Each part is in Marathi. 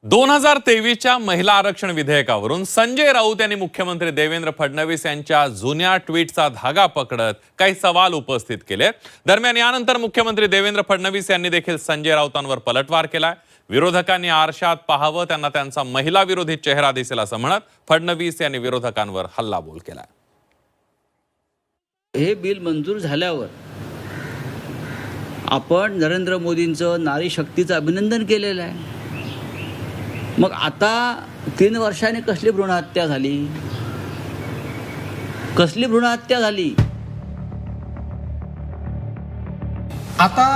2023च्या महिला आरक्षण विधेयकावरून संजय राऊत यांनी मुख्यमंत्री देवेंद्र फडणवीस यांच्या जुन्या ट्विटचा धागा पकडत काही सवाल उपस्थित केले। दरम्यान यानंतर मुख्यमंत्री देवेंद्र फडणवीस यांनी देखील संजय राऊतांवर पलटवार केलाय। विरोधकांनी आरशात पाहावं, त्यांना त्यांचा महिला विरोधी चेहरा दिसेल असं म्हणत फडणवीस यांनी विरोधकांवर हल्लाबोल केलाय। हे बिल मंजूर झाल्यावर आपण नरेंद्र मोदींचं नारी शक्तीचं अभिनंदन केलेलं आहे। मग आता 3 वर्षांनी कसली भ्रूणहत्या झाली? कसली भ्रूणहत्या झाली? आता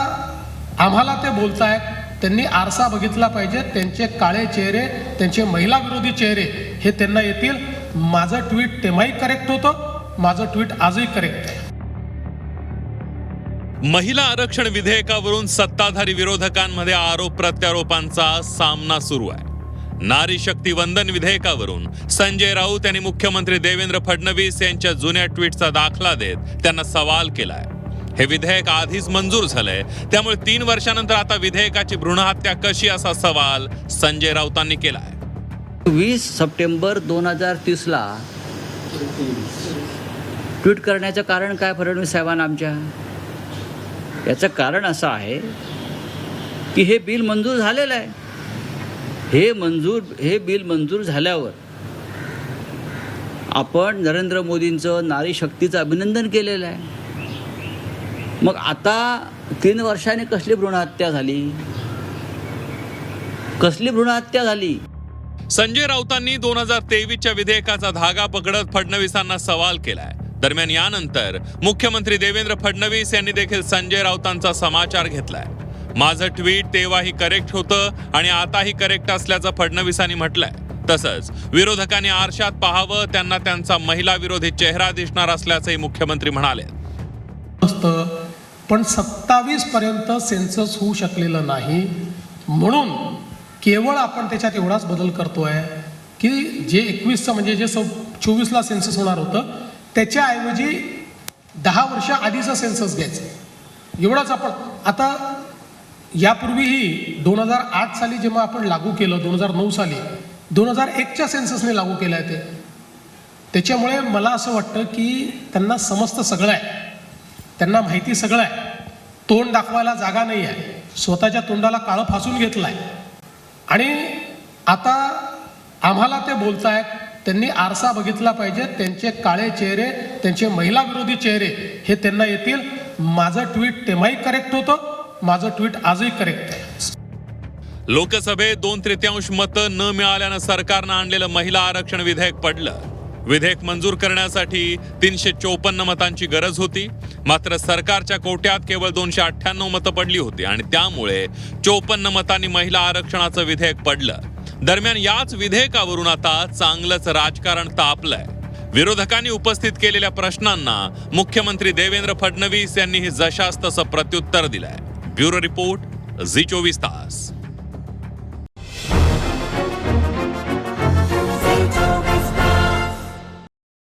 आम्हाला ते बोलतायत, त्यांनी आरसा बघितला पाहिजे, त्यांचे काळे चेहरे, त्यांचे महिला विरोधी चेहरे हे त्यांना येतील। माझं ट्विट तेव्हाही करेक्ट होतं, माझं ट्विट आजही करेक्ट आहे। महिला आरक्षण विधेयकावरून सत्ताधारी विरोधकांमध्ये आरोप प्रत्यारोपांचा सामना सुरू आहे। नारी शक्ती वंदन विधेयकावरून संजय राऊत यांनी मुख्यमंत्री देवेंद्र फडणवीस यांच्या जुन्या ट्विटचा दाखला देत त्यांना सवाल केलाय। हे विधेयक आधीच मंजूर झालंय, त्यामुळे 3 वर्षानंतर आता विधेयकाची भ्रूणहत्या कशी असा सवाल संजय राऊतांनी केलाय। 20 सप्टेंबर 2030 ला ट्विट करण्याचं कारण काय फडणवीस साहेबांना आमच्या? याचं कारण असं आहे की हे बिल मंजूर झालेलं आहे। हे बिल मंजूर झाल्यावर आपण नरेंद्र मोदींचं नारी शक्तीचं अभिनंदन केलेलं आहे। मग आता 3 वर्षांनी कसली भ्रूणहत्या झाली? कसली भ्रूणहत्या झाली? संजय राऊतांनी 2023च्या विधेयकाचा धागा पकडत फडणवीसांना सवाल केलाय। दरम्यान यानंतर मुख्यमंत्री देवेंद्र फडणवीस यांनी देखील संजय राऊतांचा समाचार घेतलाय। माझं ट्विट तेव्हाही करेक्ट होतं आणि आताही करेक्ट असल्याचं फडणवीसांनी म्हटलंय। तसंच विरोधकांनी आरशात पाहावं, त्यांना त्यांचा महिला विरोधी चेहरा दिसणार असल्याचंही मुख्यमंत्री म्हणाले। पण 27 पर्यंत सेन्सस होऊ शकलेलं नाही, म्हणून केवळ आपण त्याच्यात एवढाच बदल करतोय की जे 21चं म्हणजे जे 24ला सेन्सस होणार होतं त्याच्याऐवजी 10 वर्ष आधीचा सेन्सस घ्यायचं, एवढाच आपण। आता यापूर्वीही 2008 साली जेव्हा आपण लागू केलं, 2009 साली 2001च्या सेन्ससने लागू केलं आहे त्याच्यामुळे मला असं वाटतं की त्यांना समजतं सगळं आहे, त्यांना माहिती सगळं आहे, तोंड दाखवायला जागा नाही आहे, स्वतःच्या तोंडाला काळं फासून घेतलं आहे। आणि आता आम्हाला ते बोलतायत, त्यांनी आरसा बघितला पाहिजे, त्यांचे काळे चेहरे, त्यांचे महिला विरोधी चेहरे हे त्यांना येतील। माझं ट्विट तेव्हाही करेक्ट होतं, माझं ट्विट आजही करेक्ट आहे। लोकसभेत 2/3 मतं न मिळाल्यानं सरकारनं आणलेलं महिला आरक्षण विधेयक पडलं। विधेयक मंजूर करण्यासाठी 354 मतांची गरज होती, मात्र सरकारच्या कोट्यात केवळ 298 मतं पडली होती आणि त्यामुळे 54 मतांनी महिला आरक्षणाचं विधेयक पडलं। दरम्यान याच विधेयकावरून आता चांगलंच राजकारण तापलंय। विरोधकांनी उपस्थित केलेल्या प्रश्नांना मुख्यमंत्री देवेंद्र फडणवीस यांनीही जशास तसं प्रत्युत्तर दिलंय। ब्युरो रिपोर्ट, झी 24 तास।